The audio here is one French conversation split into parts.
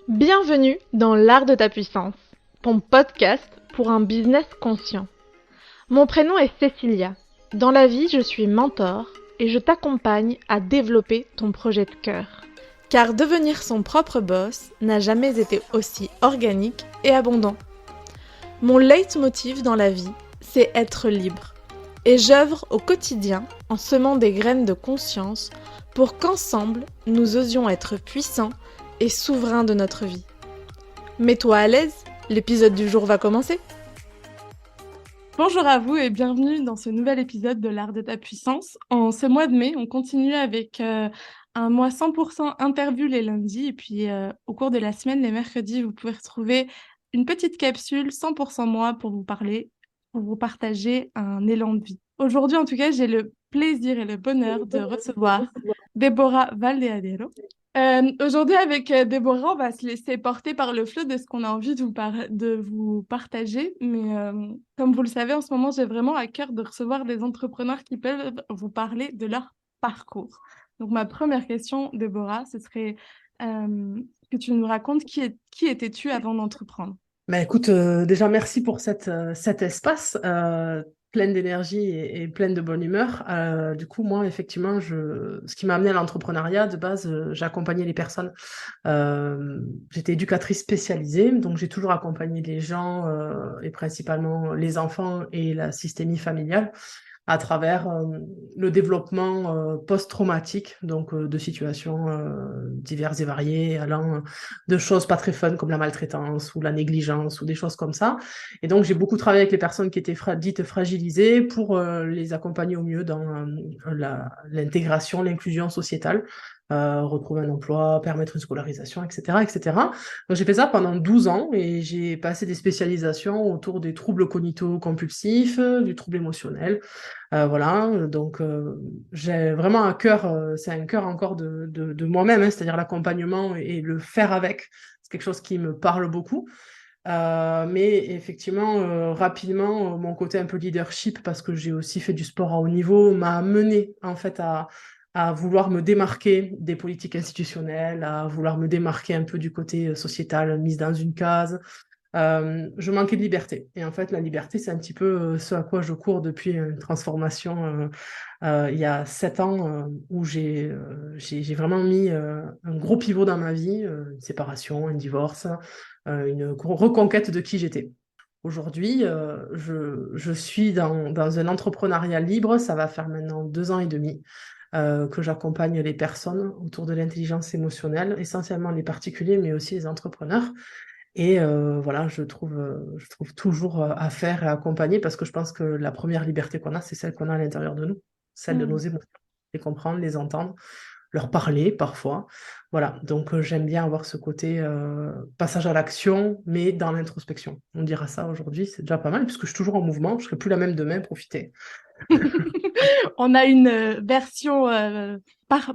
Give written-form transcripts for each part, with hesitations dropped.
Bienvenue dans l'art de ta puissance, ton podcast pour un business conscient. Mon prénom est Cécilia. Dans la vie, je suis mentor et je t'accompagne à développer ton projet de cœur. Car devenir son propre boss n'a jamais été aussi organique et abondant. Mon leitmotiv dans la vie, c'est être libre. Et j'œuvre au quotidien en semant des graines de conscience pour qu'ensemble, nous osions être puissants et souverains de notre vie. Mets-toi à l'aise, l'épisode du jour va commencer. Bonjour à vous et bienvenue dans ce nouvel épisode de l'art de ta puissance. En ce mois de mai, on continue avec un mois 100% interview les lundis et puis au cours de la semaine, les mercredis, vous pouvez retrouver une petite capsule 100% moi pour vous parler, pour vous partager un élan de vie. Aujourd'hui, en tout cas, j'ai le plaisir et le bonheur de recevoir Déborah Valdeadero. Aujourd'hui, avec Déborah, on va se laisser porter par le flot de ce qu'on a envie de vous partager. Mais comme vous le savez, en ce moment, j'ai vraiment à cœur de recevoir des entrepreneurs qui peuvent vous parler de leur parcours. Donc, ma première question, Déborah, ce serait que tu nous racontes qui étais-tu avant d'entreprendre? Écoute, déjà merci pour cet espace plein d'énergie et plein de bonne humeur. Du coup, moi, effectivement, ce qui m'a amené à l'entrepreneuriat, de base, j'accompagnais les personnes. J'étais éducatrice spécialisée, donc j'ai toujours accompagné les gens et principalement les enfants et la systémie familiale à travers le développement post-traumatique, donc de situations diverses et variées, allant de choses pas très fun comme la maltraitance ou la négligence ou des choses comme ça. Et donc j'ai beaucoup travaillé avec les personnes qui étaient dites fragilisées pour les accompagner au mieux dans l'intégration, l'inclusion sociétale. Retrouver un emploi, permettre une scolarisation, etc., etc. Donc j'ai fait ça pendant 12 ans et j'ai passé des spécialisations autour des troubles cognito-compulsifs, du trouble émotionnel, voilà, donc j'ai vraiment un cœur, c'est un cœur encore de moi-même, hein, c'est-à-dire l'accompagnement et le faire avec, c'est quelque chose qui me parle beaucoup. Mais effectivement, rapidement, mon côté un peu leadership, parce que j'ai aussi fait du sport à haut niveau, m'a amené en fait à vouloir me démarquer des politiques institutionnelles, à vouloir me démarquer un peu du côté sociétal, mise dans une case. Je manquais de liberté. Et en fait, la liberté, c'est un petit peu ce à quoi je cours depuis une transformation il y a 7 ans où j'ai vraiment mis un gros pivot dans ma vie, une séparation, un divorce, une reconquête de qui j'étais. Aujourd'hui, je suis dans un entrepreneuriat libre. Ça va faire maintenant 2 ans et demi que j'accompagne les personnes autour de l'intelligence émotionnelle, essentiellement les particuliers, mais aussi les entrepreneurs. Et voilà, je trouve toujours à faire et à accompagner parce que je pense que la première liberté qu'on a, c'est celle qu'on a à l'intérieur de nous, celle de nos émotions, les comprendre, les entendre, leur parler parfois. Voilà, donc j'aime bien avoir ce côté passage à l'action, mais dans l'introspection. On dira ça aujourd'hui, c'est déjà pas mal puisque je suis toujours en mouvement, je serai plus la même demain, profiter. On a une version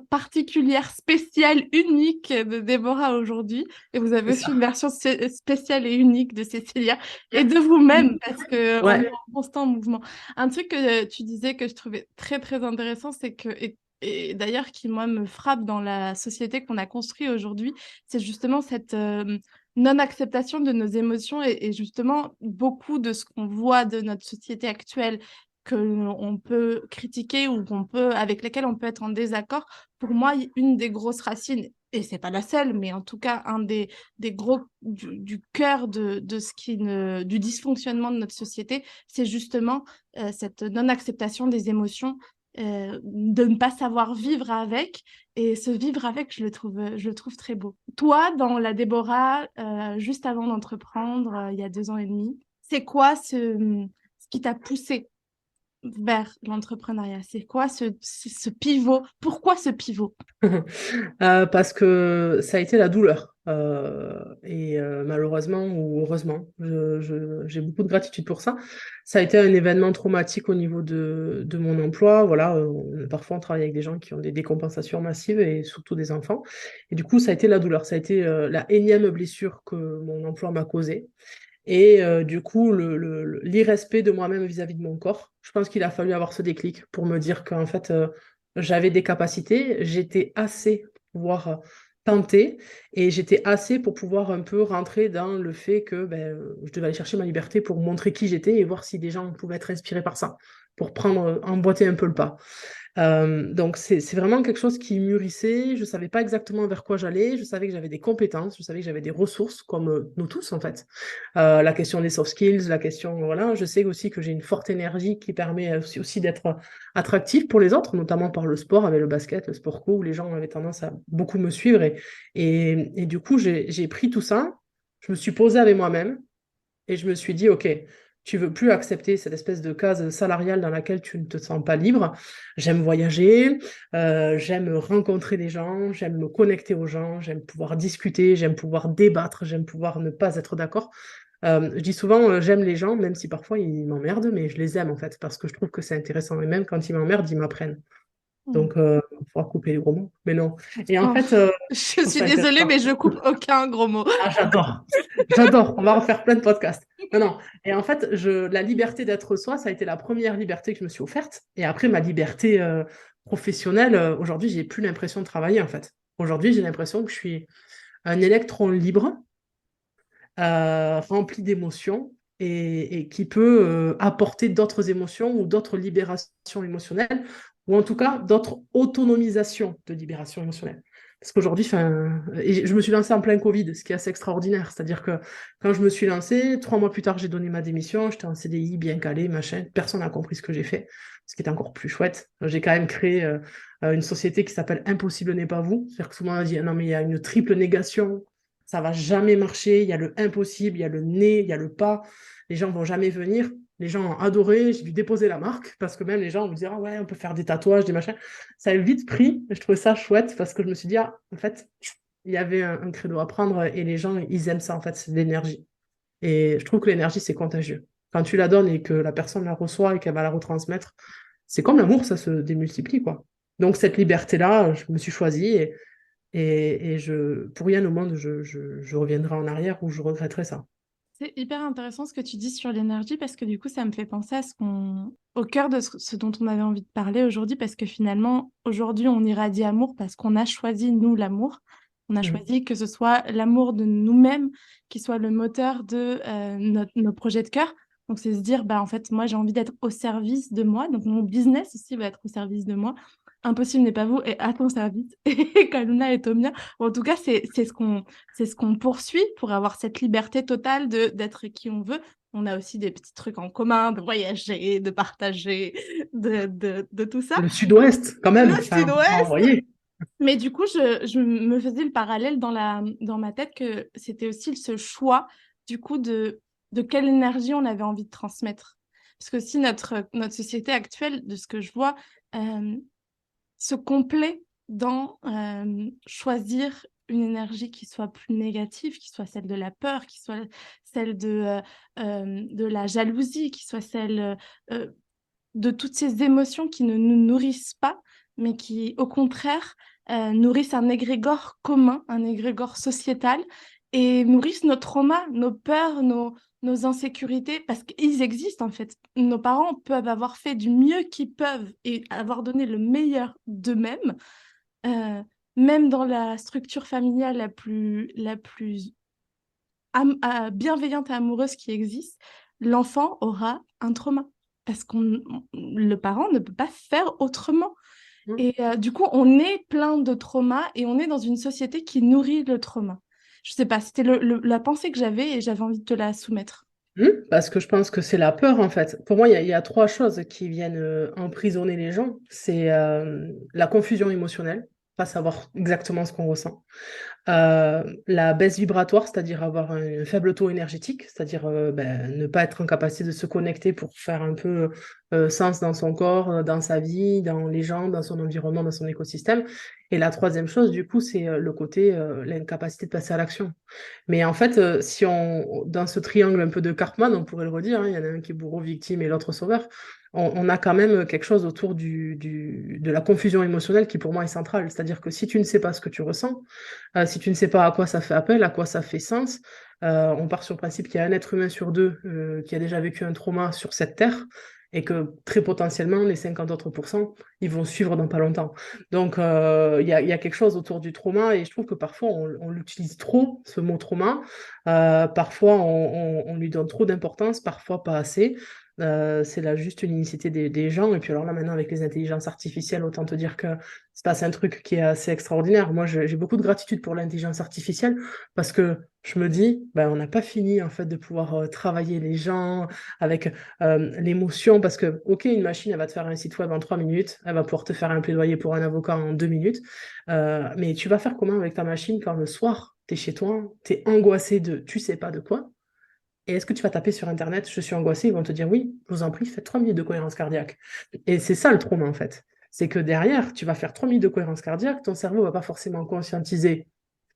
particulière, spéciale, unique de Déborah aujourd'hui. Et vous avez C'est aussi une ça. version spéciale et unique de Cécilia et de vous-même, parce que on est Ouais. en constant mouvement. Un truc que tu disais que je trouvais très, très intéressant, c'est que, et d'ailleurs qui, moi, me frappe dans la société qu'on a construite aujourd'hui, c'est justement cette non-acceptation de nos émotions et justement beaucoup de ce qu'on voit de notre société actuelle qu'on peut critiquer ou avec lesquelles on peut être en désaccord, pour moi, une des grosses racines, et c'est pas la seule, mais en tout cas, des gros du cœur de ce du dysfonctionnement de notre société, c'est justement cette non-acceptation des émotions, de ne pas savoir vivre avec. Et ce vivre avec, je le trouve très beau. Toi, dans la Déborah, juste avant d'entreprendre, il y a 2 ans et demi, c'est quoi ce qui t'a poussé vers l'entrepreneuriat? C'est quoi ce pivot? Pourquoi ce pivot? Parce que ça a été la douleur. Et malheureusement ou heureusement, j'ai beaucoup de gratitude pour ça. Ça a été un événement traumatique au niveau de mon emploi. Voilà, parfois on travaille avec des gens qui ont des décompensations massives et surtout des enfants. Et du coup, ça a été la douleur. Ça a été la énième blessure que mon emploi m'a causée. Et du coup, l'irrespect de moi-même vis-à-vis de mon corps. Je pense qu'il a fallu avoir ce déclic pour me dire qu'en fait, j'avais des capacités, j'étais assez pour pouvoir tenté et j'étais assez pour pouvoir un peu rentrer dans le fait que je devais aller chercher ma liberté pour montrer qui j'étais et voir si des gens pouvaient être inspirés par ça, pour prendre, emboîter un peu le pas. Donc c'est vraiment quelque chose qui mûrissait. Je savais pas exactement vers quoi j'allais. Je savais que j'avais des compétences, je savais que j'avais des ressources, comme nous tous en fait. La question des soft skills, la question, voilà. Je sais aussi que j'ai une forte énergie qui permet aussi d'être attractive pour les autres, notamment par le sport, avec le basket, le sport co, où les gens avaient tendance à beaucoup me suivre. Et du coup, j'ai pris tout ça, je me suis posée avec moi-même et je me suis dit, OK, tu veux plus accepter cette espèce de case salariale dans laquelle tu ne te sens pas libre. J'aime voyager, j'aime rencontrer des gens, j'aime me connecter aux gens, j'aime pouvoir discuter, j'aime pouvoir débattre, j'aime pouvoir ne pas être d'accord. Je dis souvent, j'aime les gens, même si parfois ils m'emmerdent, mais je les aime en fait, parce que je trouve que c'est intéressant. Et même quand ils m'emmerdent, ils m'apprennent. Mm. Donc, il faudra couper les gros mots, mais non. Et en Oh, fait, je je trouve suis ça désolée, intéressant. mais je coupe aucun gros mot. Ah, j'adore. J'adore. On va refaire plein de podcasts. Non, non. Et en fait, la liberté d'être soi, ça a été la première liberté que je me suis offerte. Et après, ma liberté professionnelle, aujourd'hui, j'ai plus l'impression de travailler, en fait. Aujourd'hui, j'ai l'impression que je suis un électron libre, rempli d'émotions et qui peut apporter d'autres émotions ou d'autres libérations émotionnelles, ou en tout cas d'autres autonomisations de libération émotionnelle. Parce qu'aujourd'hui, je me suis lancée en plein Covid, ce qui est assez extraordinaire. C'est-à-dire que quand je me suis lancée, 3 mois plus tard, j'ai donné ma démission, j'étais en CDI, bien calé, machin. Personne n'a compris ce que j'ai fait, ce qui est encore plus chouette. J'ai quand même créé une société qui s'appelle Impossible n'est pas vous. C'est-à-dire que souvent on a dit, ah non, mais il y a une triple négation, ça va jamais marcher, il y a le impossible, il y a le né, il y a le pas, les gens vont jamais venir. Les gens ont adoré, j'ai dû déposer la marque parce que même les gens me disaient, ah ouais, on peut faire des tatouages, des machins. Ça a vite pris, je trouvais ça chouette parce que je me suis dit, ah, en fait, il y avait un credo à prendre et les gens, ils aiment ça, en fait, c'est de l'énergie. Et je trouve que l'énergie, c'est contagieux. Quand tu la donnes et que la personne la reçoit et qu'elle va la retransmettre, c'est comme l'amour, ça se démultiplie, quoi. Donc, cette liberté-là, je me suis choisie et pour rien au monde, je reviendrai en arrière ou je regretterai ça. C'est hyper intéressant ce que tu dis sur l'énergie parce que du coup, ça me fait penser à au cœur de ce dont on avait envie de parler aujourd'hui parce que finalement, aujourd'hui, on irradie amour parce qu'on a choisi, nous, l'amour. On a Mm. choisi que ce soit l'amour de nous-mêmes qui soit le moteur de nos projets de cœur. Donc, c'est se dire, bah, en fait, moi, j'ai envie d'être au service de moi. Donc, mon business aussi va être au service de moi. Impossible n'est pas vous et à ton service. Et Kaluna est au mien. Ou en tout cas, c'est ce qu'on poursuit pour avoir cette liberté totale d'être qui on veut. On a aussi des petits trucs en commun, de voyager, de partager, de tout ça. Le sud-ouest, quand Le même, enfin, faut pas sud-ouest. envoyer. Mais du coup, je me faisais le parallèle dans ma tête que c'était aussi ce choix, du coup, de quelle énergie on avait envie de transmettre. Parce que si notre société actuelle, de ce que je vois, euh, se complaît dans choisir une énergie qui soit plus négative, qui soit celle de la peur, qui soit celle de la jalousie, qui soit celle de toutes ces émotions qui ne nous nourrissent pas, mais qui, au contraire, nourrissent un égrégore commun, un égrégore sociétal, et nourrissent nos traumas, nos peurs, nos insécurités, parce qu'ils existent en fait. Nos parents peuvent avoir fait du mieux qu'ils peuvent et avoir donné le meilleur d'eux-mêmes, euh, même dans la structure familiale la plus bienveillante et amoureuse qui existe, l'enfant aura un trauma parce le parent ne peut pas faire autrement. Mm. Et du coup, on est plein de traumas et on est dans une société qui nourrit le trauma. Je sais pas, c'était la pensée que j'avais et j'avais envie de te la soumettre. Parce que je pense que c'est la peur, en fait. Pour moi, il y a trois choses qui viennent emprisonner les gens. C'est la confusion émotionnelle, pas savoir exactement ce qu'on ressent. La baisse vibratoire, c'est-à-dire avoir un faible taux énergétique, c'est-à-dire ne pas être en capacité de se connecter pour faire un peu sens dans son corps, dans sa vie, dans les gens, dans son environnement, dans son écosystème. Et la troisième chose, du coup, c'est le côté, l'incapacité de passer à l'action. Mais en fait, si dans ce triangle un peu de Cartman, on pourrait le redire, hein, il y en a un qui est bourreau, victime et l'autre sauveur, on a quand même quelque chose autour de la confusion émotionnelle qui pour moi est centrale. C'est-à-dire que si tu ne sais pas ce que tu ressens, si tu ne sais pas à quoi ça fait appel, à quoi ça fait sens, on part sur le principe qu'il y a un être humain sur deux qui a déjà vécu un trauma sur cette terre. et que très potentiellement, les 50 autres pourcents, ils vont suivre dans pas longtemps. Donc, il y a quelque chose autour du trauma et je trouve que parfois, on l'utilise trop, ce mot trauma. Parfois, on lui donne trop d'importance, parfois pas assez. C'est là juste une unicité des gens. Et puis alors là, maintenant, avec les intelligences artificielles, autant te dire que se passe un truc qui est assez extraordinaire. Moi, j'ai beaucoup de gratitude pour l'intelligence artificielle parce que je me dis, ben, on n'a pas fini en fait de pouvoir travailler les gens avec l'émotion parce que, ok, une machine, elle va te faire un site web en 3 minutes, elle va pouvoir te faire un plaidoyer pour un avocat en 2 minutes, mais tu vas faire comment avec ta machine quand le soir, tu es chez toi, tu es angoissé de tu sais pas de quoi? Et est-ce que tu vas taper sur Internet, je suis angoissé, ils vont te dire oui, je vous en prie, faites 3 minutes de cohérence cardiaque. Et c'est ça le trauma en fait. C'est que derrière, tu vas faire 3 minutes de cohérence cardiaque, ton cerveau va pas forcément conscientiser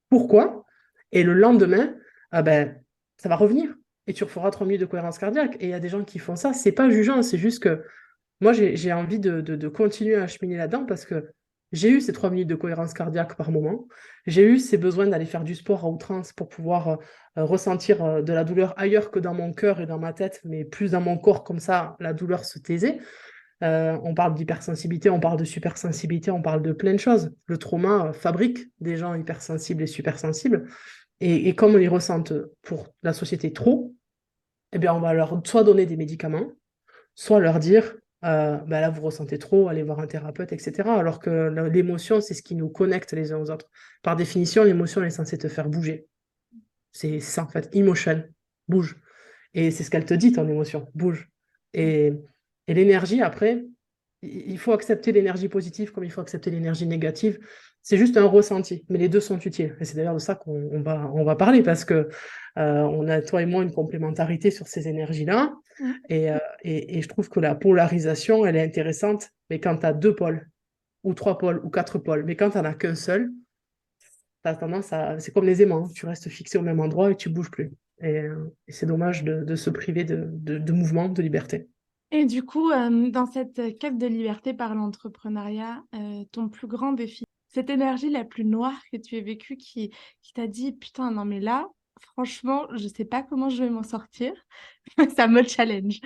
pourquoi, et le lendemain, ah ben, ça va revenir. Et tu referas 3 minutes de cohérence cardiaque. Et il y a des gens qui font ça, c'est pas jugeant, c'est juste que moi, j'ai envie de continuer à cheminer là-dedans parce que j'ai eu ces 3 minutes de cohérence cardiaque par moment. J'ai eu ces besoins d'aller faire du sport à outrance pour pouvoir ressentir de la douleur ailleurs que dans mon cœur et dans ma tête, mais plus dans mon corps, comme ça, la douleur se taisait. On parle d'hypersensibilité, on parle de supersensibilité, on parle de plein de choses. Le trauma fabrique des gens hypersensibles et supersensibles. Et comme on les ressentent pour la société trop, eh bien, on va leur soit donner des médicaments, soit leur dire, bah là, vous ressentez trop, allez voir un thérapeute, etc. Alors que l'émotion, c'est ce qui nous connecte les uns aux autres. Par définition, l'émotion elle est censée te faire bouger. C'est ça, en fait. Emotion, bouge. Et c'est ce qu'elle te dit, ton émotion, bouge. Et, et l'énergie, après, il faut accepter l'énergie positive comme il faut accepter l'énergie négative. C'est juste un ressenti, mais les deux sont utiles. Et c'est d'ailleurs de ça qu'on va parler, parce que on a, toi et moi, une complémentarité sur ces énergies-là. Mm. Et je trouve que la polarisation, elle est intéressante, mais quand tu as 2 pôles, ou 3 pôles, ou 4 pôles, mais quand tu n'en as qu'un seul, tu as tendance à... C'est comme les aimants, hein. Tu restes fixé au même endroit et tu bouges plus. Et c'est dommage de se priver de mouvement, de liberté. Et du coup, dans cette quête de liberté par l'entrepreneuriat, ton plus grand défi, cette énergie la plus noire que tu aies vécue qui t'a dit, putain, non mais là, franchement, je sais pas comment je vais m'en sortir, ça me challenge.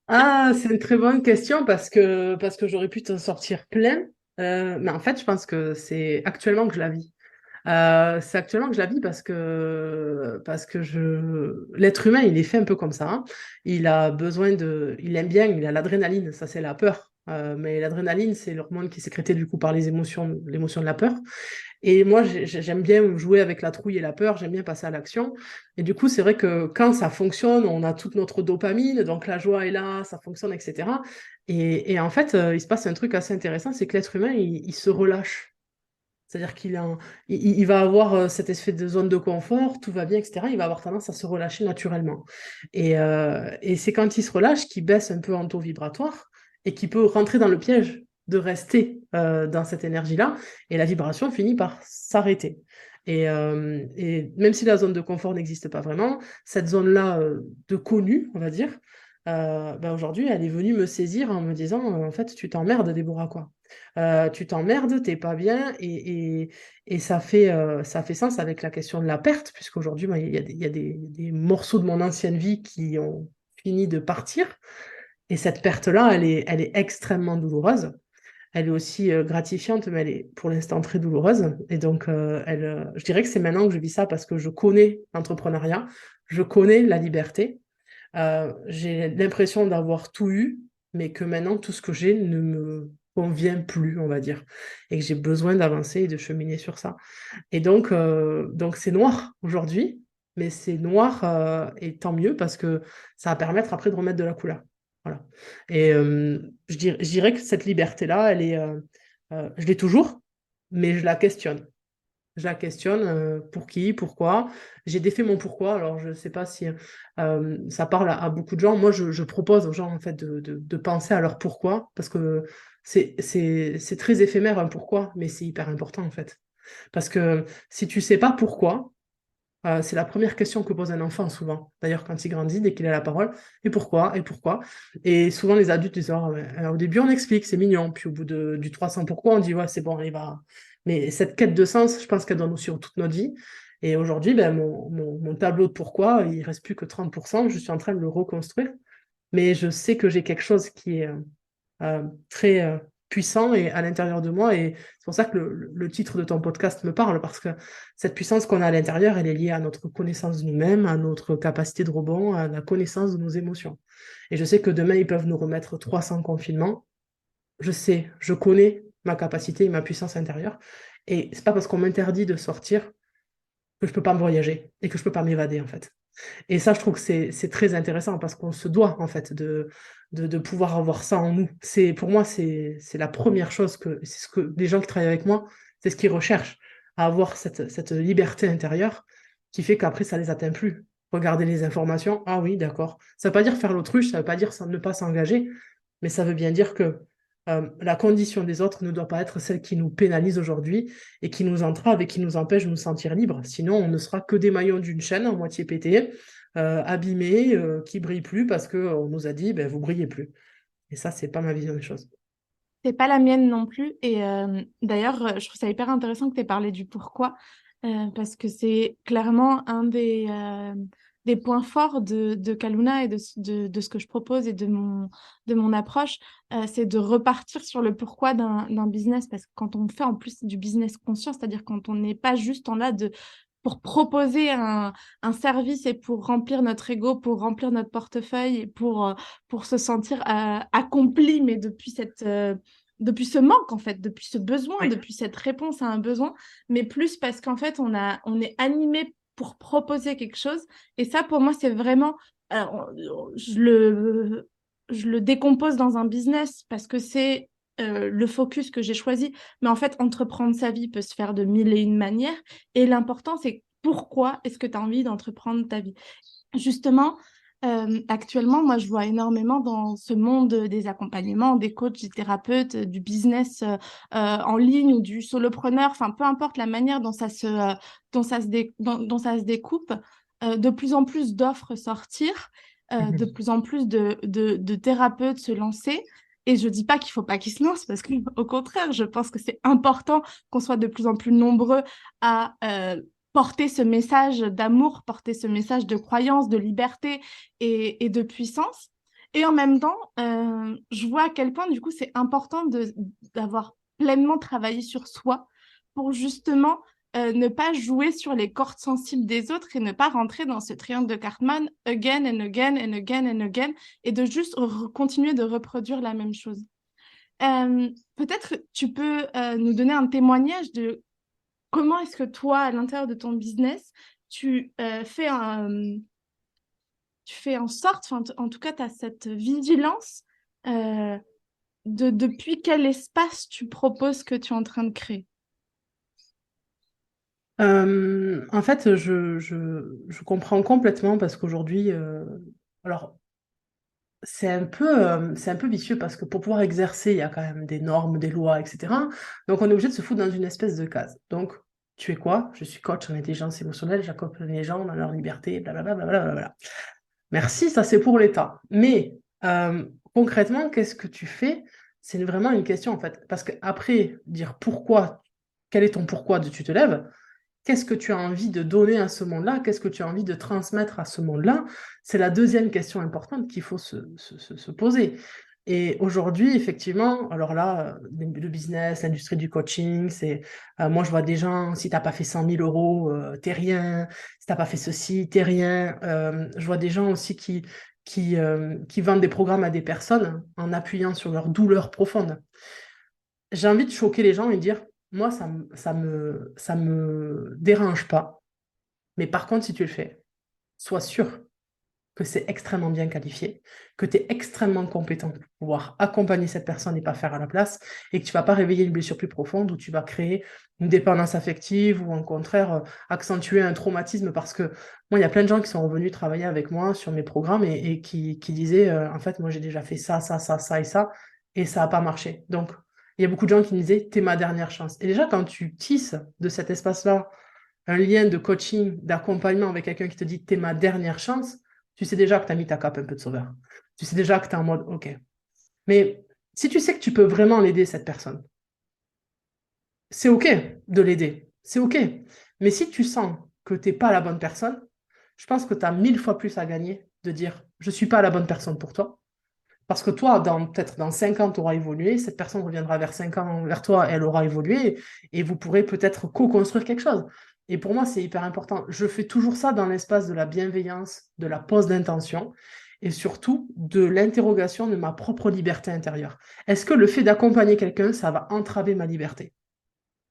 Ah, c'est une très bonne question parce que j'aurais pu t'en sortir plein. Mais en fait, je pense que c'est actuellement que je la vis. C'est actuellement que je la vis parce que l'être humain, il est fait un peu comme ça, hein. Il a besoin il aime bien, il a l'adrénaline, ça c'est la peur. Mais l'adrénaline, c'est l'hormone qui est sécrétée du coup par l'émotion de la peur. Et moi, j'aime bien jouer avec la trouille et la peur, j'aime bien passer à l'action. Et du coup, c'est vrai que quand ça fonctionne, on a toute notre dopamine, donc la joie est là, ça fonctionne, etc. Et en fait, il se passe un truc assez intéressant, c'est que l'être humain, il se relâche. C'est-à-dire il va avoir cet effet de zone de confort, tout va bien, etc. Il va avoir tendance à se relâcher naturellement. Et c'est quand il se relâche qu'il baisse un peu en taux vibratoire et qu'il peut rentrer dans le piège de rester dans cette énergie-là. Et la vibration finit par s'arrêter. Et même si la zone de confort n'existe pas vraiment, cette zone-là de connu, on va dire, ben aujourd'hui, elle est venue me saisir en me disant, en fait, tu t'emmerdes, Déborah, quoi. Tu t'emmerdes, t'es pas bien, et ça fait sens avec la question de la perte, puisqu'aujourd'hui, moi, il y a des morceaux de mon ancienne vie qui ont fini de partir, et cette perte-là, elle est extrêmement douloureuse. Elle est aussi gratifiante, mais elle est pour l'instant très douloureuse. Et donc, je dirais que c'est maintenant que je vis ça parce que je connais l'entrepreneuriat, je connais la liberté. J'ai l'impression d'avoir tout eu, mais que maintenant, tout ce que j'ai ne me convient plus, on va dire, et que j'ai besoin d'avancer et de cheminer sur ça. Et donc c'est noir aujourd'hui, mais c'est noir et tant mieux parce que ça va permettre après de remettre de la couleur. Voilà. Et je dirais que cette liberté-là, je l'ai toujours, mais je la questionne. Je la questionne, pour qui, pourquoi. J'ai défait mon pourquoi, alors je ne sais pas si ça parle à beaucoup de gens. Moi, je propose aux gens en fait de penser à leur pourquoi, parce que c'est très éphémère un pourquoi, mais c'est hyper important en fait. Parce que si tu ne sais pas pourquoi, c'est la première question que pose un enfant souvent. D'ailleurs, quand il grandit, dès qu'il a la parole, et pourquoi, et pourquoi. Et souvent, les adultes disent, ah ouais. Alors, au début, on explique, c'est mignon. Puis au bout du 300 pourquoi, on dit, ouais, c'est bon, il va. Mais cette quête de sens, je pense qu'elle doit nous suivre toute notre vie. Et aujourd'hui, ben, mon tableau de pourquoi, il ne reste plus que 30%. Je suis en train de le reconstruire. mais je sais que j'ai quelque chose qui est très puissant et à l'intérieur de moi. Et c'est pour ça que le titre de ton podcast me parle, parce que cette puissance qu'on a à l'intérieur, elle est liée à notre connaissance de nous-mêmes, à notre capacité de rebond, à la connaissance de nos émotions. Et je sais que demain, ils peuvent nous remettre 300 confinements. Je sais, je connais ma capacité et ma puissance intérieure. Et c'est pas parce qu'on m'interdit de sortir que je peux pas me voyager et que je peux pas m'évader, en fait. Et ça, je trouve que c'est très intéressant parce qu'on se doit, en fait, de pouvoir avoir ça en nous. Pour moi, c'est la première chose c'est ce que les gens qui travaillent avec moi, c'est ce qu'ils recherchent, à avoir cette liberté intérieure qui fait qu'après, ça les atteint plus. Regarder les informations, ah oui, d'accord. Ça veut pas dire faire l'autruche, ça veut pas dire ne pas s'engager, mais ça veut bien dire que la condition des autres ne doit pas être celle qui nous pénalise aujourd'hui et qui nous entrave et qui nous empêche de nous sentir libres. Sinon, on ne sera que des maillons d'une chaîne en moitié pétée, abîmés, qui brillent plus parce qu'on nous a dit, ben, vous brillez plus. Et ça, c'est pas ma vision des choses. C'est pas la mienne non plus. Et d'ailleurs, je trouve ça hyper intéressant que tu aies parlé du pourquoi, parce que c'est clairement un des points forts de Kaluna et de ce que je propose et de mon approche, c'est de repartir sur le pourquoi d'un business. Parce que quand on fait en plus du business conscient, c'est-à-dire quand on n'est pas juste en là pour proposer un service et pour remplir notre ego, pour remplir notre portefeuille et pour se sentir accompli, mais depuis ce manque, en fait, depuis ce besoin, Oui. depuis cette réponse à un besoin, mais plus parce qu'en fait, on est animé pour proposer quelque chose. Et ça, pour moi, c'est vraiment... alors, je le décompose dans un business parce que c'est le focus que j'ai choisi. Mais en fait, entreprendre sa vie peut se faire de mille et une manières. Et l'important, c'est pourquoi est-ce que tu as envie d'entreprendre ta vie. Justement, actuellement, moi, je vois énormément dans ce monde des accompagnements, des coachs, des thérapeutes, du business en ligne ou du solopreneur, enfin, peu importe la manière dont ça se découpe, de plus en plus d'offres sortir, de plus en plus de thérapeutes se lancer. Et je dis pas qu'il faut pas qu'ils se lancent, parce qu'au contraire, je pense que c'est important qu'on soit de plus en plus nombreux à porter ce message d'amour, porter ce message de croyance, de liberté et de puissance. Et en même temps, je vois à quel point, du coup, c'est important d'avoir pleinement travaillé sur soi pour justement ne pas jouer sur les cordes sensibles des autres et ne pas rentrer dans ce triangle de Cartman again and again and again and again et de juste continuer de reproduire la même chose. Peut-être tu peux nous donner un témoignage de comment est-ce que toi, à l'intérieur de ton business, tu fais en sorte, enfin, en tout cas, tu as cette vigilance euh, depuis quel espace tu proposes que tu es en train de créer. En fait, je comprends complètement parce qu'aujourd'hui, alors, c'est un peu vicieux parce que pour pouvoir exercer, il y a quand même des normes, des lois, etc. Donc, on est obligé de se foutre dans une espèce de case. Donc, tu es quoi? Je suis coach en intelligence émotionnelle, j'accompagne les gens dans leur liberté, blablabla, blablabla. Merci, ça c'est pour l'État. Mais concrètement, qu'est-ce que tu fais? C'est vraiment une question en fait. Parce qu'après, dire pourquoi, quel est ton pourquoi de tu te lèves? Qu'est-ce que tu as envie de donner à ce monde-là? Qu'est-ce que tu as envie de transmettre à ce monde-là? C'est la deuxième question importante qu'il faut se poser. Et aujourd'hui, effectivement, alors là, le business, l'industrie du coaching, moi je vois des gens, si tu n'as pas fait 100 000 euros, t'es rien, si tu n'as pas fait ceci, t'es rien. Je vois des gens aussi qui vendent des programmes à des personnes en appuyant sur leur douleur profonde. J'ai envie de choquer les gens et dire, moi, ça me dérange pas. Mais par contre, si tu le fais, sois sûr que c'est extrêmement bien qualifié, que tu es extrêmement compétent pour pouvoir accompagner cette personne et pas faire à la place, et que tu vas pas réveiller une blessure plus profonde ou tu vas créer une dépendance affective ou au contraire accentuer un traumatisme parce que moi, il y a plein de gens qui sont revenus travailler avec moi sur mes programmes et qui disaient, en fait, moi, j'ai déjà fait ça, ça, ça, ça et ça n'a pas marché. Donc, il y a beaucoup de gens qui me disaient, t'es ma dernière chance. Et déjà, quand tu tisses de cet espace-là un lien de coaching, d'accompagnement avec quelqu'un qui te dit, t'es ma dernière chance, tu sais déjà que tu as mis ta cape un peu de sauveur. Tu sais déjà que tu es en mode, OK. Mais si tu sais que tu peux vraiment l'aider, cette personne, c'est OK de l'aider. C'est OK. Mais si tu sens que tu n'es pas la bonne personne, je pense que tu as 1000 fois plus à gagner de dire, je ne suis pas la bonne personne pour toi. Parce que toi, peut-être dans 5 ans, tu auras évolué, cette personne reviendra vers 5 ans vers toi, elle aura évolué, et vous pourrez peut-être co-construire quelque chose. Et pour moi, c'est hyper important. Je fais toujours ça dans l'espace de la bienveillance, de la pose d'intention, et surtout de l'interrogation de ma propre liberté intérieure. Est-ce que le fait d'accompagner quelqu'un, ça va entraver ma liberté?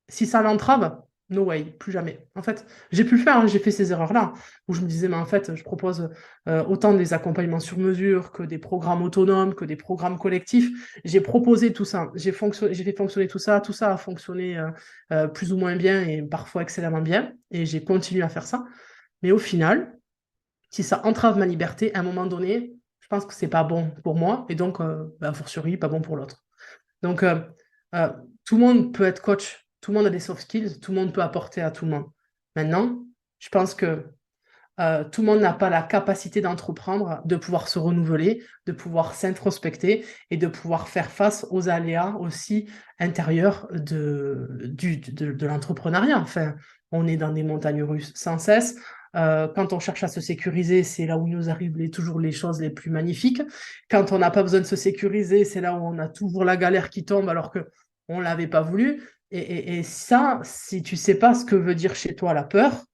Si ça l'entrave, no way, plus jamais. En fait, j'ai pu le faire, hein, j'ai fait ces erreurs-là, où je me disais, mais en fait, je propose autant des accompagnements sur mesure que des programmes autonomes, que des programmes collectifs. J'ai proposé tout ça, j'ai fait fonctionner tout ça a fonctionné plus ou moins bien et parfois excellemment bien, et j'ai continué à faire ça. Mais au final, si ça entrave ma liberté, à un moment donné, je pense que c'est pas bon pour moi, et donc, a fortiori, pas bon pour l'autre. Donc, euh, tout le monde peut être coach, tout le monde a des soft skills, tout le monde peut apporter à tout le monde. Maintenant, je pense que tout le monde n'a pas la capacité d'entreprendre, de pouvoir se renouveler, de pouvoir s'introspecter et de pouvoir faire face aux aléas aussi intérieurs de l'entrepreneuriat. Enfin, on est dans des montagnes russes sans cesse. Quand on cherche à se sécuriser, c'est là où nous arrivent toujours les choses les plus magnifiques. Quand on n'a pas besoin de se sécuriser, c'est là où on a toujours la galère qui tombe alors que on l'avait pas voulu. Et ça, si tu sais pas ce que veut dire chez toi la peur,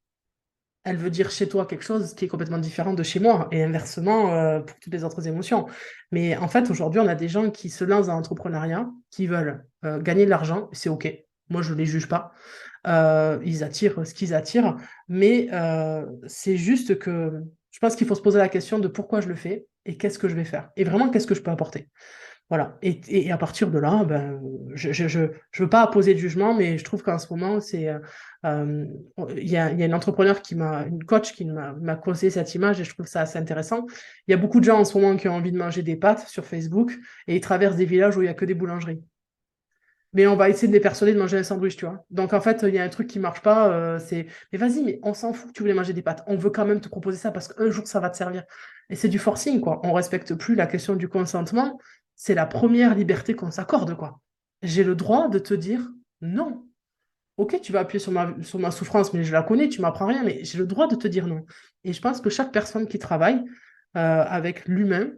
elle veut dire chez toi quelque chose qui est complètement différent de chez moi, et inversement pour toutes les autres émotions. Mais en fait, aujourd'hui, on a des gens qui se lancent dans l'entrepreneuriat, qui veulent gagner de l'argent, c'est OK. Moi, je ne les juge pas. Ils attirent ce qu'ils attirent, mais c'est juste que je pense qu'il faut se poser la question de pourquoi je le fais et qu'est-ce que je vais faire. Et vraiment, qu'est-ce que je peux apporter. Voilà. Et à partir de là, ben, je veux pas apposer de jugement, mais je trouve qu'en ce moment, euh, il y a une entrepreneur une coach qui m'a causé cette image et je trouve ça assez intéressant. Il y a beaucoup de gens en ce moment qui ont envie de manger des pâtes sur Facebook et ils traversent des villages où il y a que des boulangeries. Mais on va essayer de les persuader de manger un sandwich, tu vois. Donc en fait, il y a un truc qui marche pas, mais vas-y, mais on s'en fout que tu voulais manger des pâtes. On veut quand même te proposer ça parce qu'un jour ça va te servir. Et c'est du forcing, quoi. On respecte plus la question du consentement. C'est la première liberté qu'on s'accorde, quoi. J'ai le droit de te dire non. Ok, tu vas appuyer sur ma souffrance, mais je la connais, tu m'apprends rien, mais j'ai le droit de te dire non. Et je pense que chaque personne qui travaille avec l'humain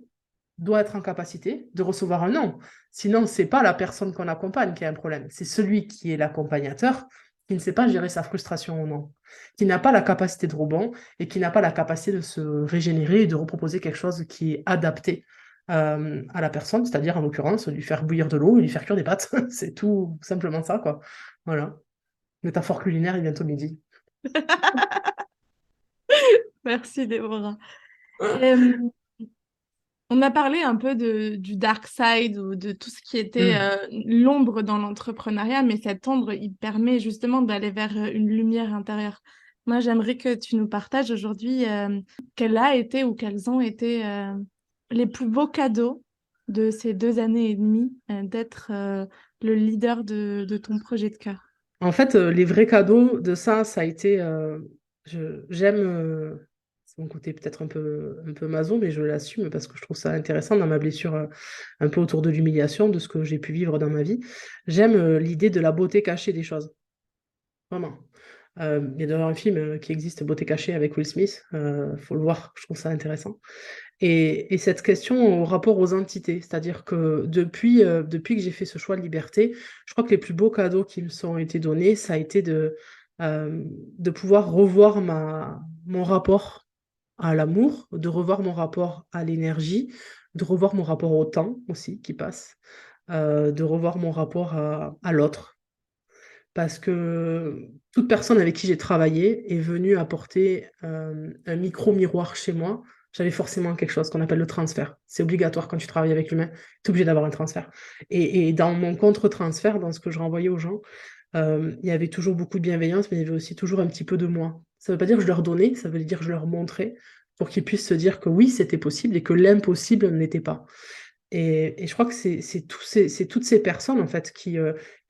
doit être en capacité de recevoir un non. Sinon, c'est pas la personne qu'on accompagne qui a un problème, c'est celui qui est l'accompagnateur qui ne sait pas gérer sa frustration ou non, qui n'a pas la capacité de rebond et qui n'a pas la capacité de se régénérer et de reproposer quelque chose qui est adapté à la personne, c'est-à-dire en l'occurrence lui faire bouillir de l'eau et lui faire cuire des pâtes. C'est tout simplement ça, quoi. Voilà. Métaphore culinaire, il est bientôt midi. Merci, Déborah. Euh, on a parlé un peu du dark side ou de tout ce qui était Mm. l'ombre dans l'entrepreneuriat, mais cette ombre, il permet justement d'aller vers une lumière intérieure. Moi, j'aimerais que tu nous partages aujourd'hui quel a été ou quels ont été les plus beaux cadeaux de ces 2 années et demie d'être le leader de ton projet de cœur. En fait, les vrais cadeaux de ça, ça a été. J'aime. C'est mon côté peut-être un peu maso, mais je l'assume parce que je trouve ça intéressant dans ma blessure un peu autour de l'humiliation, de ce que j'ai pu vivre dans ma vie. J'aime l'idée de la beauté cachée des choses. Vraiment. Il y a d'ailleurs un film qui existe, Beauté cachée, avec Will Smith. Faut le voir, je trouve ça intéressant. Et cette question au rapport aux entités, c'est-à-dire que depuis que j'ai fait ce choix de liberté, je crois que les plus beaux cadeaux qui me sont été donnés, ça a été de pouvoir revoir mon rapport à l'amour, de revoir mon rapport à l'énergie, de revoir mon rapport au temps aussi qui passe, de revoir mon rapport à l'autre. Parce que toute personne avec qui j'ai travaillé est venue apporter un micro-miroir chez moi. J'avais forcément quelque chose qu'on appelle le transfert. C'est obligatoire quand tu travailles avec l'humain, tu es obligé d'avoir un transfert. Et dans mon contre-transfert, dans ce que je renvoyais aux gens, il y avait toujours beaucoup de bienveillance, mais il y avait aussi toujours un petit peu de moi. Ça ne veut pas dire que je leur donnais, ça veut dire que je leur montrais pour qu'ils puissent se dire que oui, c'était possible et que l'impossible n'était pas. Et je crois que c'est toutes ces personnes en fait qui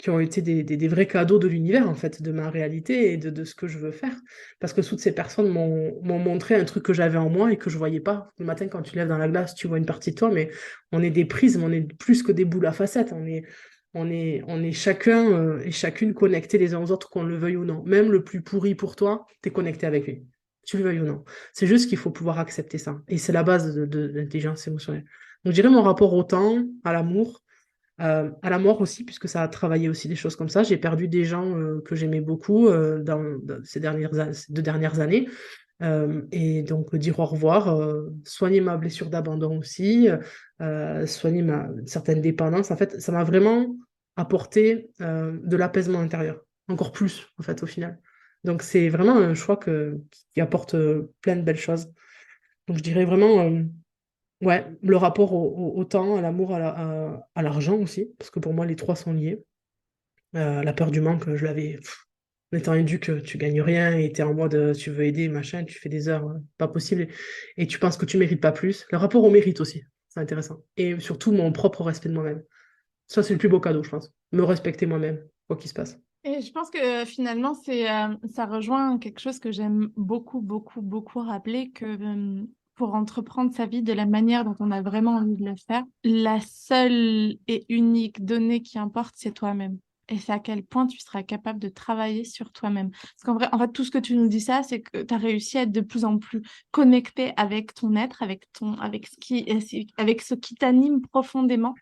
ont été des vrais cadeaux de l'univers en fait, de ma réalité et de ce que je veux faire. Parce que toutes ces personnes m'ont montré un truc que j'avais en moi et que je voyais pas. Le matin quand tu lèves dans la glace, tu vois une partie de toi, mais on est des prismes, on est plus que des boules à facettes. On est chacun et chacune connectés les uns aux autres, qu'on le veuille ou non. Même le plus pourri pour toi, tu es connecté avec lui. tu le veuilles ou non. C'est juste qu'il faut pouvoir accepter ça. Et c'est la base de l'intelligence émotionnelle. Donc, je dirais mon rapport au temps, à la mort aussi, puisque ça a travaillé aussi des choses comme ça. J'ai perdu des gens que j'aimais beaucoup dans ces 2 dernières années. Et donc, dire au revoir, soigner ma blessure d'abandon aussi, soigner ma certaine dépendance. En fait, ça m'a vraiment apporté de l'apaisement intérieur. Encore plus, en fait, au final. Donc, c'est vraiment un choix qui apporte plein de belles choses. Donc, je dirais vraiment, ouais, le rapport au temps, à l'amour, à l'argent aussi, parce que pour moi, les trois sont liés. La peur du manque, je l'avais, en étant éduque, tu gagnes rien et tu es en mode, tu veux aider, machin, tu fais des heures, pas possible, et tu penses que tu mérites pas plus. Le rapport au mérite aussi, c'est intéressant. Et surtout, mon propre respect de moi-même. Ça, c'est le plus beau cadeau, je pense. Me respecter moi-même, quoi qu'il se passe. Et je pense que finalement, ça rejoint quelque chose que j'aime beaucoup, beaucoup, beaucoup rappeler, que pour entreprendre sa vie de la manière dont on a vraiment envie de le faire, la seule et unique donnée qui importe, c'est toi-même. Et c'est à quel point tu seras capable de travailler sur toi-même. Parce qu'en vrai, en fait, tout ce que tu nous dis ça, c'est que tu as réussi à être de plus en plus connecté avec ton être, avec ce qui t'anime profondément.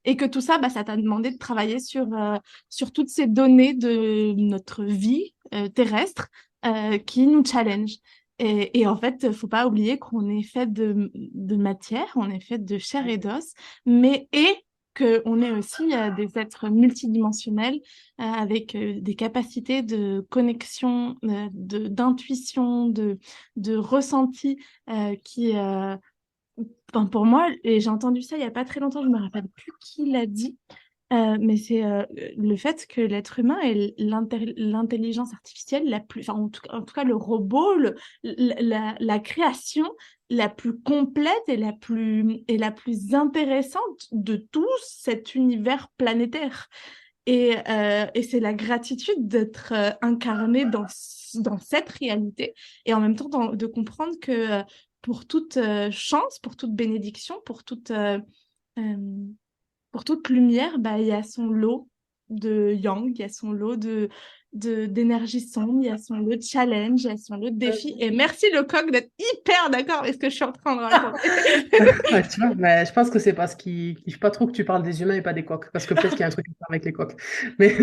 Et que tout ça, bah, ça t'a demandé de travailler sur toutes ces données de notre vie terrestre qui nous challenge. Et en fait, faut pas oublier qu'on est fait de matière, on est fait de chair et d'os, et qu'on est aussi des êtres multidimensionnels avec des capacités de connexion, d'intuition, de ressenti qui, enfin, pour moi, et j'ai entendu ça il n'y a pas très longtemps, je ne me rappelle plus qui l'a dit, mais c'est le fait que l'être humain est l'intelligence artificielle la plus, enfin, en tout cas le robot, la création la plus complète et la plus intéressante de tout cet univers planétaire. Et c'est la gratitude d'être incarné dans cette réalité et en même temps de comprendre que pour toute chance, pour toute bénédiction, euh, pour toute lumière, bah, il y a son lot de yang, il y a son lot d'énergie sombre, il y a son lot de challenge, il y a son lot de défis. Et merci le coq d'être hyper d'accord avec ce que je suis en train de raconter. Ouais, tu vois, mais je pense que c'est parce qu'il kiffe pas trop que tu parles des humains et pas des coqs. Parce que peut-être qu'il y a un truc à faire avec les coqs. Mais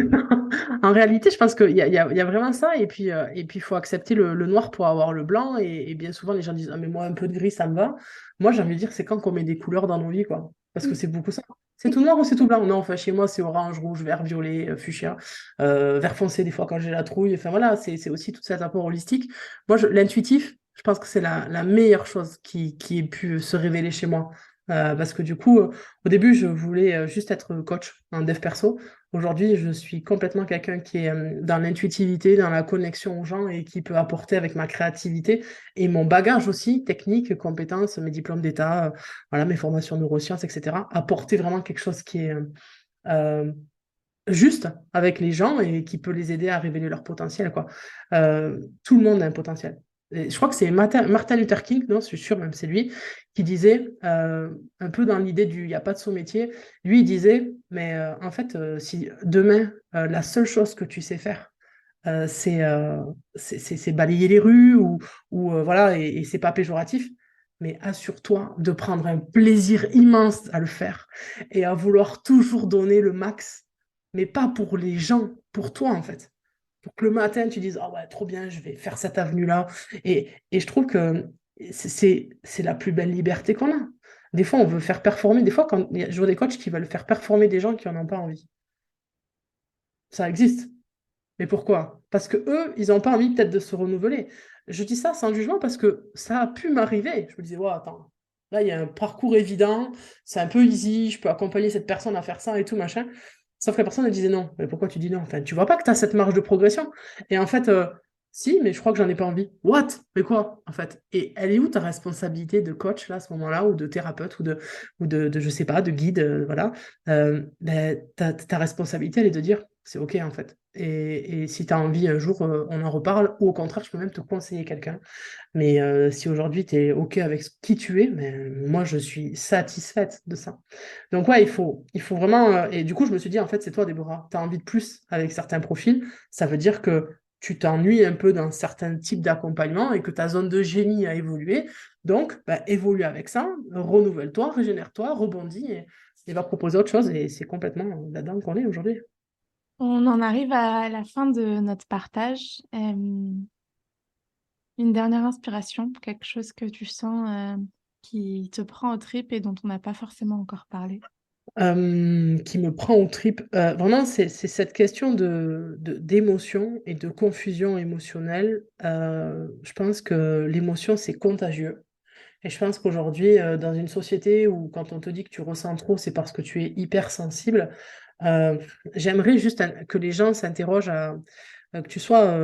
en réalité, je pense qu'il y a vraiment ça. Et puis, il faut accepter le noir pour avoir le blanc. Et bien souvent, les gens disent, ah, mais moi, un peu de gris, ça me va. Moi, j'ai envie de dire, c'est quand qu'on met des couleurs dans nos vies, quoi. Parce que c'est beaucoup ça. C'est tout noir ou c'est tout blanc? Non, enfin, chez moi, c'est orange, rouge, vert, violet, fuchsia, vert foncé, des fois, quand j'ai la trouille. Enfin, voilà, c'est aussi tout cet apport holistique. Moi, l'intuitif, je pense que c'est la meilleure chose qui ait pu se révéler chez moi. Parce que du coup, au début, je voulais juste être coach en dev perso. Aujourd'hui, je suis complètement quelqu'un qui est dans l'intuitivité, dans la connexion aux gens et qui peut apporter avec ma créativité et mon bagage aussi, technique, compétences, mes diplômes d'état, voilà, mes formations neurosciences, etc. Apporter vraiment quelque chose qui est euh, juste avec les gens et qui peut les aider à révéler leur potentiel, quoi. Tout le monde a un potentiel. Et je crois que c'est Martin Luther King, non, je suis sûre, même c'est lui, qui disait, un peu dans l'idée du il n'y a pas de sot métier, lui il disait, mais en fait, si demain, la seule chose que tu sais faire, c'est balayer les rues ou voilà, et c'est pas péjoratif, mais assure-toi de prendre un plaisir immense à le faire et à vouloir toujours donner le max, mais pas pour les gens, pour toi en fait. Pour que le matin, tu dises, ah ouais, trop bien, je vais faire cette avenue-là. Et je trouve que c'est la plus belle liberté qu'on a. Des fois, on veut faire performer. Des fois, quand je vois des coachs qui veulent faire performer des gens qui n'en ont pas envie. Ça existe. Mais pourquoi? Parce que eux, ils n'ont pas envie peut-être de se renouveler. Je dis ça sans jugement parce que ça a pu m'arriver. Je me disais, ouais, attends, là, il y a un parcours évident, c'est un peu easy, je peux accompagner cette personne à faire ça et tout, machin. Sauf que la personne, elle disait non. Mais pourquoi tu dis non? Enfin, tu vois pas que tu as cette marge de progression. Et en fait, si, mais je crois que j'en ai pas envie. What? Mais quoi, en fait? Et elle est où ta responsabilité de coach, là, à ce moment-là, ou de thérapeute, ou de je sais pas, de guide, voilà. Ben, ta responsabilité, elle est de dire, c'est OK, en fait. Et si tu as envie, un jour, on en reparle, ou au contraire, je peux même te conseiller quelqu'un. Mais si aujourd'hui, tu es OK avec qui tu es, mais moi, je suis satisfaite de ça. Donc, ouais, il faut vraiment. Et du coup, je me suis dit, en fait, c'est toi, Déborah. Tu as envie de plus avec certains profils. Ça veut dire que tu t'ennuies un peu dans certains types d'accompagnement et que ta zone de génie a évolué. Donc, évolue avec ça, renouvelle-toi, régénère-toi, rebondis et va proposer autre chose. Et c'est complètement là-dedans qu'on est aujourd'hui. On en arrive à la fin de notre partage. Une dernière inspiration, quelque chose que tu sens qui te prend aux tripes et dont on n'a pas forcément encore parlé. Qui me prend aux tripes. Vraiment, c'est cette question d'émotion et de confusion émotionnelle. Je pense que l'émotion, c'est contagieux. Et je pense qu'aujourd'hui, dans une société où quand on te dit que tu ressens trop, c'est parce que tu es hypersensible, euh, j'aimerais juste que les gens s'interrogent que tu sois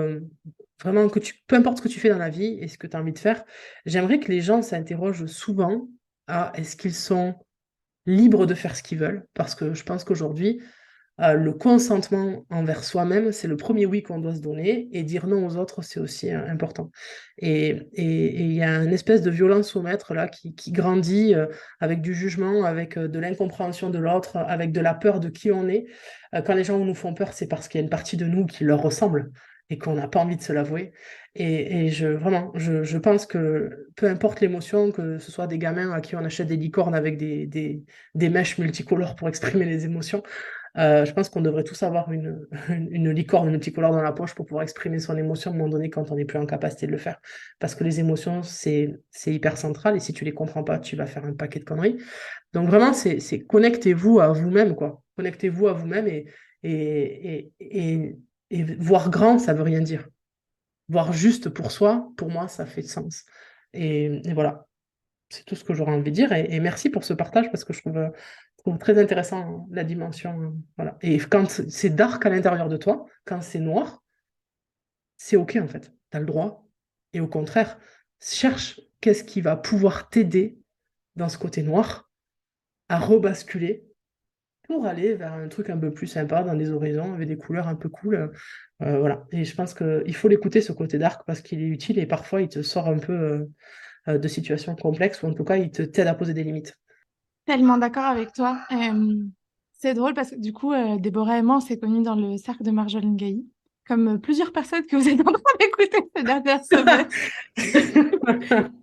vraiment, peu importe ce que tu fais dans la vie et ce que tu as envie de faire, j'aimerais que les gens s'interrogent souvent à est-ce qu'ils sont libres de faire ce qu'ils veulent, parce que je pense qu'aujourd'hui, le consentement envers soi-même, c'est le premier oui qu'on doit se donner, et dire non aux autres, c'est aussi important. Et il y a une espèce de violence au maître là qui grandit avec du jugement, avec de l'incompréhension de l'autre, avec de la peur de qui on est. Quand les gens nous font peur, c'est parce qu'il y a une partie de nous qui leur ressemble et qu'on n'a pas envie de se l'avouer. Vraiment, je pense que peu importe l'émotion, que ce soit des gamins à qui on achète des licornes avec des mèches multicolores pour exprimer les émotions, je pense qu'on devrait tous avoir une licorne multicolore dans la poche pour pouvoir exprimer son émotion à un moment donné quand on n'est plus en capacité de le faire. Parce que les émotions, c'est hyper central et si tu les comprends pas, tu vas faire un paquet de conneries. Donc vraiment, c'est connectez-vous à vous-même, quoi. Connectez-vous à vous-même et, et, et voir grand, ça veut rien dire. Voir juste pour soi, pour moi, ça fait sens. Et voilà, c'est tout ce que j'aurais envie de dire. Et merci pour ce partage parce que je trouve très intéressant la dimension. Voilà. Et quand c'est dark à l'intérieur de toi, quand c'est noir, c'est OK en fait. Tu as le droit. Et au contraire, cherche qu'est-ce qui va pouvoir t'aider dans ce côté noir à rebasculer pour aller vers un truc un peu plus sympa dans des horizons avec des couleurs un peu cool. Voilà. Et je pense qu'il faut l'écouter ce côté dark parce qu'il est utile et parfois il te sort un peu de situations complexes ou en tout cas il te t'aide à poser des limites. Tellement d'accord avec toi. C'est drôle parce que du coup, Déborah et moi, on s'est connus dans le cercle de Marjolaine Gailly, comme plusieurs personnes que vous êtes en train d'écouter ces dernières semaines.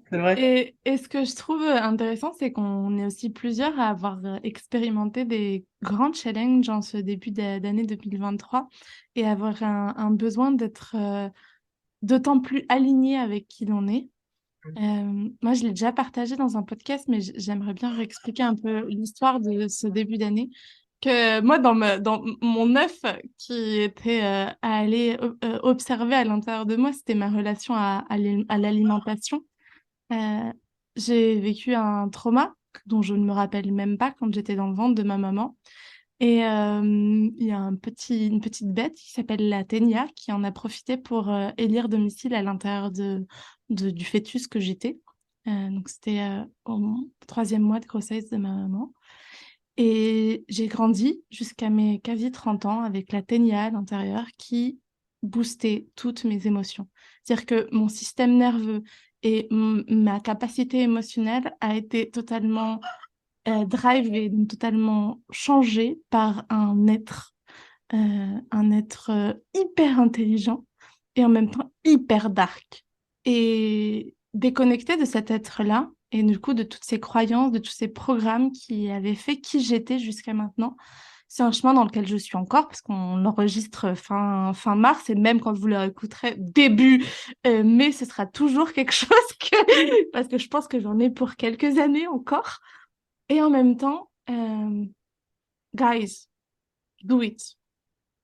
C'est vrai. Et ce que je trouve intéressant, c'est qu'on est aussi plusieurs à avoir expérimenté des grands challenges en ce début d'année 2023 et avoir un besoin d'être d'autant plus aligné avec qui l'on est. Moi, je l'ai déjà partagé dans un podcast, mais j'aimerais bien réexpliquer un peu l'histoire de ce début d'année. Que moi, dans mon œuf qui était à aller observer à l'intérieur de moi, c'était ma relation à l'alimentation. Euh, j'ai vécu un trauma dont je ne me rappelle même pas quand j'étais dans le ventre de ma maman. Et il y a une petite bête qui s'appelle la ténia qui en a profité pour élire domicile à l'intérieur du fœtus que j'étais. Donc c'était au 3e mois de grossesse de ma maman. Et j'ai grandi jusqu'à mes quasi 30 ans avec la ténia à l'intérieur qui boostait toutes mes émotions. C'est-à-dire que mon système nerveux et ma capacité émotionnelle a été totalement drivé, donc totalement changé par un être hyper intelligent et en même temps hyper dark. Et déconnecté de cet être-là, et du coup de toutes ces croyances, de tous ces programmes qui avaient fait qui j'étais jusqu'à maintenant, c'est un chemin dans lequel je suis encore, parce qu'on enregistre fin mars, et même quand vous le réécouterez début mai, ce sera toujours quelque chose parce que je pense que j'en ai pour quelques années encore. Et en même temps, guys, do it.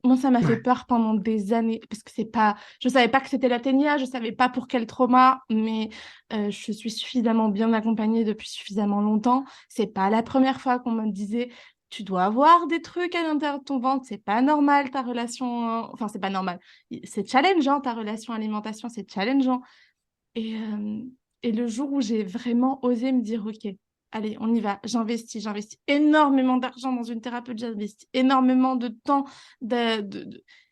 Moi, ça m'a fait Ouais. peur pendant des années parce que c'est pas, je savais pas que c'était la ténia, je savais pas pour quel trauma, mais je suis suffisamment bien accompagnée depuis suffisamment longtemps. C'est pas la première fois qu'on me disait, tu dois avoir des trucs à l'intérieur de ton ventre, c'est pas normal ta relation, enfin c'est pas normal, c'est challengeant ta relation alimentation, c'est challengeant. Et, euh, et le jour où j'ai vraiment osé me dire, OK, allez, on y va, j'investis énormément d'argent dans une thérapeute, j'investis énormément de temps.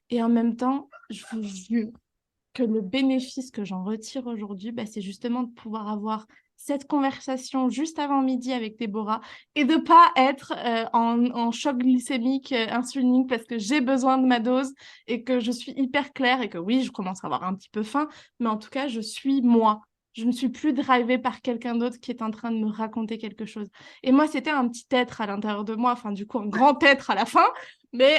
Et en même temps, je vous jure que le bénéfice que j'en retire aujourd'hui, bah, c'est justement de pouvoir avoir cette conversation juste avant midi avec Déborah et de pas être en choc glycémique, insulinique parce que j'ai besoin de ma dose et que je suis hyper claire et que oui, je commence à avoir un petit peu faim, mais en tout cas, je suis moi. Je ne suis plus drivée par quelqu'un d'autre qui est en train de me raconter quelque chose. Et moi, c'était un petit être à l'intérieur de moi, enfin, du coup, un grand être à la fin. Mais,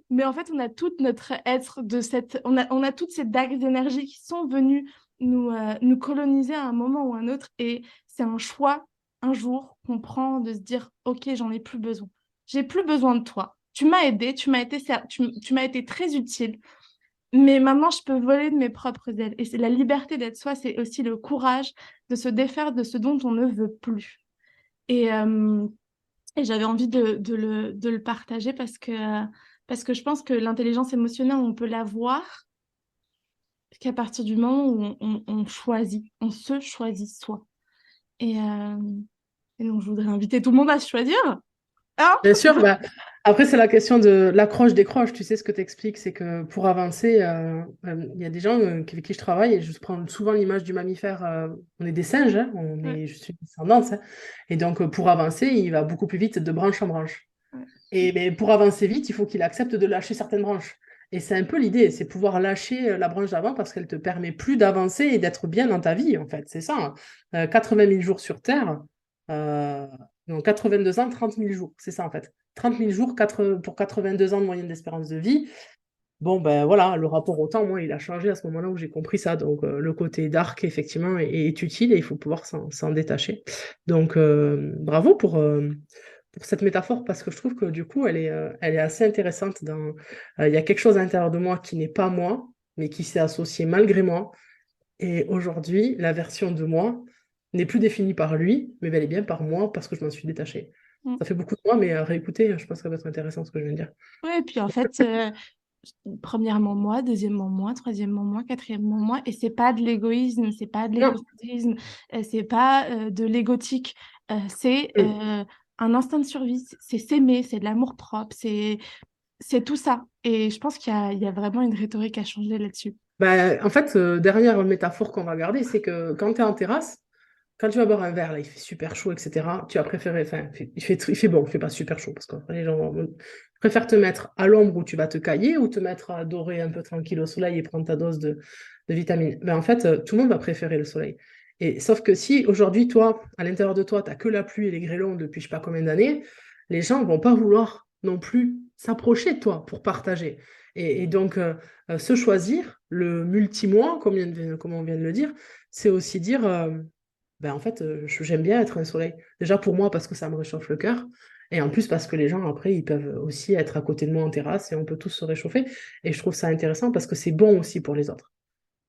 mais en fait, on a tout notre être de cette... On a toutes ces dagues d'énergie qui sont venues nous coloniser à un moment ou un autre. Et c'est un choix, un jour, qu'on prend de se dire, OK, j'en ai plus besoin. J'ai plus besoin de toi. Tu m'as aidé, tu m'as été très utile. Mais maintenant, je peux voler de mes propres ailes. Et c'est la liberté d'être soi, c'est aussi le courage de se défaire de ce dont on ne veut plus. Et, euh, et j'avais envie de le partager parce que je pense que l'intelligence émotionnelle, on peut l'avoir qu'à partir du moment où on choisit, on se choisit soi. Et, euh, et donc, je voudrais inviter tout le monde à se choisir. Hein. Bien sûr, bah, après, c'est la question de l'accroche-décroche. Tu sais, ce que tu expliques, c'est que pour avancer, il y a des gens avec qui je travaille et je prends souvent l'image du mammifère. On est des singes, hein, Ouais, je suis descendante. Hein. Et donc, pour avancer, il va beaucoup plus vite de branche en branche. ouais. Et mais pour avancer vite, il faut qu'il accepte de lâcher certaines branches. Et c'est un peu l'idée, c'est pouvoir lâcher la branche d'avant parce qu'elle te permet plus d'avancer et d'être bien dans ta vie, en fait. C'est ça. Hein. 80 000 jours sur Terre, euh, non, 82 ans, 30 000 jours. C'est ça, en fait. 30 000 jours pour 82 ans de moyenne d'espérance de vie. Bon, ben voilà, le rapport au temps, moi, il a changé à ce moment-là où j'ai compris ça. Donc, le côté dark, effectivement, est utile et il faut pouvoir s'en détacher. Donc, bravo pour cette métaphore parce que je trouve que du coup, elle est assez intéressante. Il y a quelque chose à l'intérieur de moi qui n'est pas moi, mais qui s'est associé malgré moi. Et aujourd'hui, la version de moi n'est plus définie par lui, mais bel et bien par moi parce que je m'en suis détachée. Mm. Ça fait beaucoup de moi, mais à réécouter, je pense que ça va être intéressant ce que je viens de dire. Ouais, et puis en fait, premièrement moi, deuxièmement moi, troisièmement moi, quatrièmement moi, et c'est pas de l'égoïsme, c'est pas de Non. l'égocentrisme, c'est pas de l'égotique, c'est Mm. un instinct de survie, c'est s'aimer, c'est de l'amour propre, c'est tout ça. Et je pense il y a vraiment une rhétorique à changer là-dessus. Bah, en fait, dernière métaphore qu'on va garder, c'est que quand tu es en terrasse, quand tu vas boire un verre, là, il fait super chaud, etc. Tu as préféré, enfin, il fait bon, il fait pas super chaud parce que les gens préfèrent te mettre à l'ombre où tu vas te cailler ou te mettre à dorer un peu tranquille au soleil et prendre ta dose de vitamines. Ben, en fait, tout le monde va préférer le soleil. Et sauf que si aujourd'hui, toi, à l'intérieur de toi, tu n'as que la pluie et les grêlons depuis je sais pas combien d'années, les gens vont pas vouloir non plus s'approcher de toi pour partager. Et donc, se choisir, le multi-moi, comme on vient de le dire, c'est aussi dire ben en fait, j'aime bien être un soleil. Déjà pour moi, parce que ça me réchauffe le cœur. Et en plus, parce que les gens, après, ils peuvent aussi être à côté de moi en terrasse et on peut tous se réchauffer. Et je trouve ça intéressant parce que c'est bon aussi pour les autres.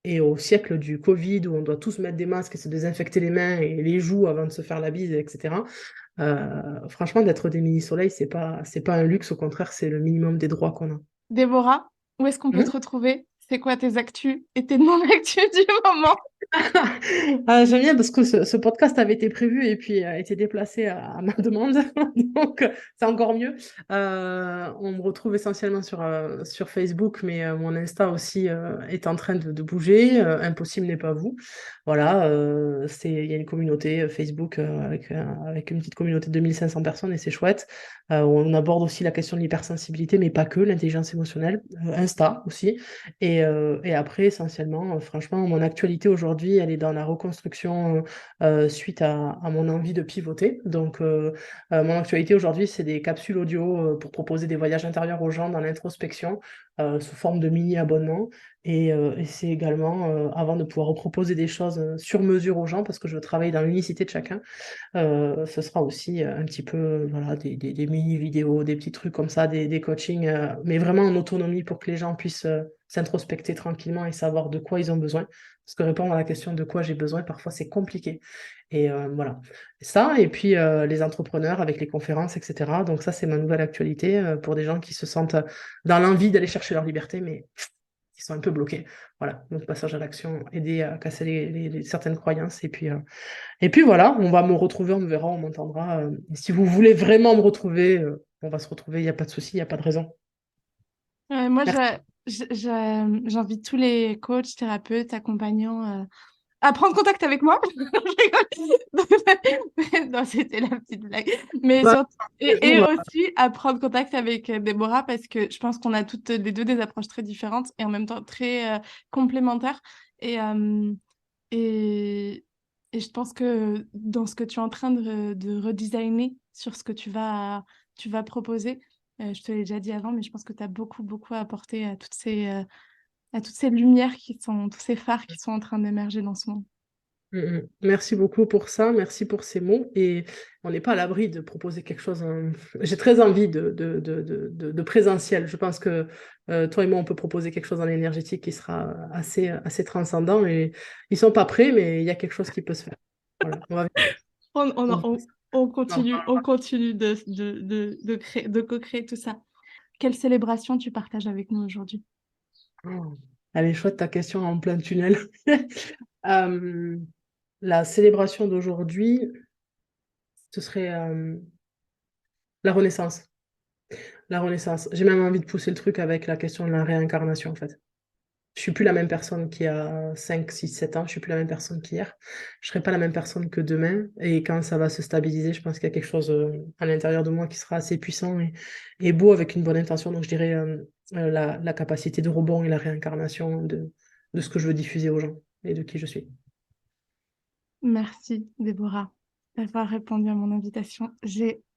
Et au siècle du Covid, où on doit tous mettre des masques et se désinfecter les mains et les joues avant de se faire la bise, etc., franchement, d'être des mini-soleils, c'est pas un luxe, au contraire, c'est le minimum des droits qu'on a. Déborah, où est-ce qu'on peut te Mhm. retrouver? C'est quoi tes actus et tes non-actus du moment? J'aime bien parce que ce podcast avait été prévu et puis a été déplacé à ma demande, donc c'est encore mieux. On me retrouve essentiellement sur Facebook, mais mon Insta aussi est en train de bouger. Impossible n'est pas vous. Voilà, il y a une communauté Facebook avec une petite communauté de 2500 personnes et c'est chouette. On aborde aussi la question de l'hypersensibilité, mais pas que, l'intelligence émotionnelle. Insta aussi. Et après, essentiellement, franchement, mon actualité aujourd'hui, elle est dans la reconstruction suite à mon envie de pivoter. Donc, mon actualité aujourd'hui, c'est des capsules audio pour proposer des voyages intérieurs aux gens dans l'introspection sous forme de mini-abonnements. Et c'est également, avant de pouvoir proposer des choses sur mesure aux gens, parce que je travaille dans l'unicité de chacun, ce sera aussi un petit peu voilà, des mini-vidéos, des petits trucs comme ça, des coachings, mais vraiment en autonomie pour que les gens puissent s'introspecter tranquillement et savoir de quoi ils ont besoin. Parce que répondre à la question de quoi j'ai besoin, parfois c'est compliqué. Et voilà. Ça, et puis les entrepreneurs avec les conférences, etc. Donc ça, c'est ma nouvelle actualité pour des gens qui se sentent dans l'envie d'aller chercher leur liberté, mais qui sont un peu bloqués. Voilà, donc passage à l'action, aider à casser certaines croyances. Et puis voilà, on va me retrouver, on me verra, on m'entendra. Et si vous voulez vraiment me retrouver, on va se retrouver, il n'y a pas de souci, il n'y a pas de raison. Moi, Merci. j'invite tous les coachs, thérapeutes, accompagnants à prendre contact avec moi. Je rigole. Non, c'était la petite blague. Mais Ouais, surtout, je et vois. aussi à prendre contact avec Déborah parce que je pense qu'on a toutes les deux des approches très différentes et en même temps très complémentaires. Et, euh, et, et je pense que dans ce que tu es en train de redesigner sur ce que tu vas proposer, je te l'ai déjà dit avant, mais je pense que tu as beaucoup, beaucoup à apporter à toutes ces lumières tous ces phares qui sont en train d'émerger dans ce monde. Merci beaucoup pour ça, merci pour ces mots. Et on n'est pas à l'abri de proposer quelque chose. J'ai très envie de présentiel. Je pense que toi et moi, on peut proposer quelque chose en énergétique qui sera assez transcendant. Et ils sont pas prêts, mais il y a quelque chose qui peut se faire. Voilà. On, on, On- on, on continue de co-créer tout ça. Quelle célébration tu partages avec nous aujourd'hui? Oh. Elle est chouette ta question en plein tunnel. Euh, la célébration d'aujourd'hui, ce serait la Renaissance. La Renaissance. J'ai même envie de pousser le truc avec la question de la réincarnation, en fait. Je suis plus la même personne qu'il y a 5, 6, 7 ans. Je suis plus la même personne qu'hier. Je serai pas la même personne que demain. Et quand ça va se stabiliser, je pense qu'il y a quelque chose à l'intérieur de moi qui sera assez puissant et beau avec une bonne intention. Donc, je dirais la capacité de rebond et la réincarnation de ce que je veux diffuser aux gens et de qui je suis. Merci, Déborah, d'avoir répondu à mon invitation.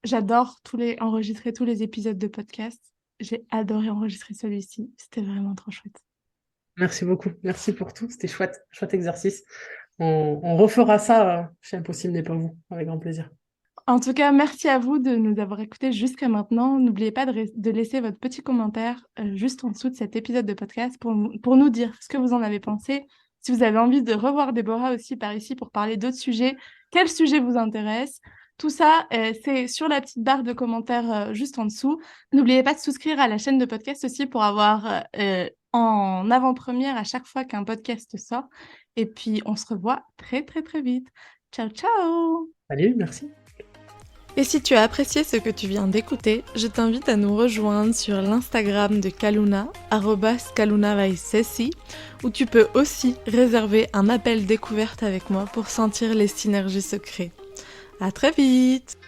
J'adore enregistrer tous les épisodes de podcast. J'ai adoré enregistrer celui-ci. C'était vraiment trop chouette. Merci beaucoup. Merci pour tout. C'était chouette. Chouette exercice. On refera ça chez Impossible n'est pas vous. Avec grand plaisir. En tout cas, merci à vous de nous avoir écoutés jusqu'à maintenant. N'oubliez pas de laisser votre petit commentaire juste en dessous de cet épisode de podcast pour nous dire ce que vous en avez pensé. Si vous avez envie de revoir Déborah aussi par ici pour parler d'autres sujets, quel sujet vous intéresse? Tout ça, c'est sur la petite barre de commentaires juste en dessous. N'oubliez pas de souscrire à la chaîne de podcast aussi pour avoir en avant-première à chaque fois qu'un podcast sort. Et puis, on se revoit très, très, très vite. Ciao, ciao! Salut, merci. Et si tu as apprécié ce que tu viens d'écouter, je t'invite à nous rejoindre sur l'Instagram de Kaluna, @KalunaVaisesi, où tu peux aussi réserver un appel découverte avec moi pour sentir les synergies se créer. À très vite!